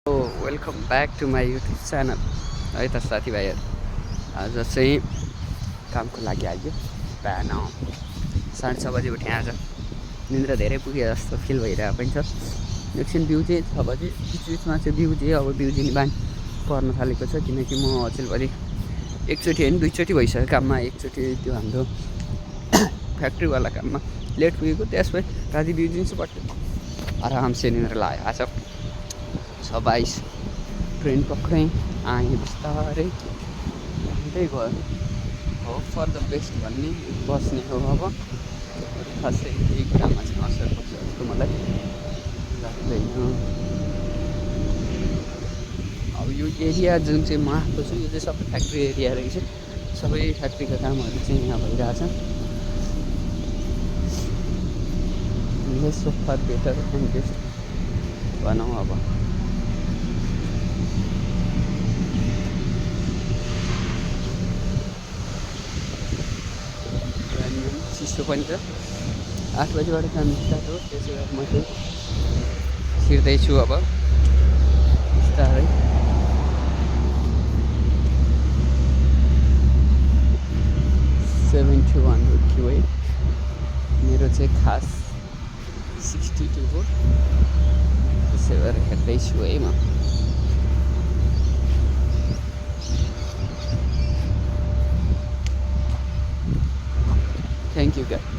Welcome back to my YouTube channel है त साथीभाइहरू। आज चाहिँ कामको लागि आइयो। बिहान 6:30 बजी उठेँ। आज निन्द्रा धेरै पुगे जस्तो फिल भइरहेको पनि छ। एकछिन बिउ चाहिँ 6 बजी बिचमा चाहिँ बिउ चाहिँ अब बिउ चाहिँ बानी पर्न थालेको छ, किनकि म अचेलभरि एकचोटि होइन दुईचोटि भइसक्यो काममा। एकचोटि त्यो हाम्रो फ्याक्ट्रीवाला काममा लेट पुगेको, त्यसपछि राति बिउ दिन्छु बट आरामसे निन्द्रा लाग्यो। आज 6:22 ट्रेन पक्रेँ, आएँ बिस्तारै हिँड्दै गयो। हो फर द बेस्ट भन्ने बस्ने हो। अब खासै केही कुरामा चाहिँ असर पर्छ जस्तो मलाई लाग्दैन। अब यो एरिया जुन चाहिँ म आएको छु यो चाहिँ सबै फ्याक्ट्री एरिया रहेछ। सबै फ्याक्ट्रीका कामहरू चाहिँ यहाँ भइरहेछ। So far better and best भनौँ। अब चिसो पनि छ। 8 बजीबाट काम स्टार्ट हो, त्यसो भए म चाहिँ छिर्दैछु अब बिस्तारै। QA मेरो चाहिँ खास 62 हो, त्यसो भएर हेर्दैछु है म। Thank you guys.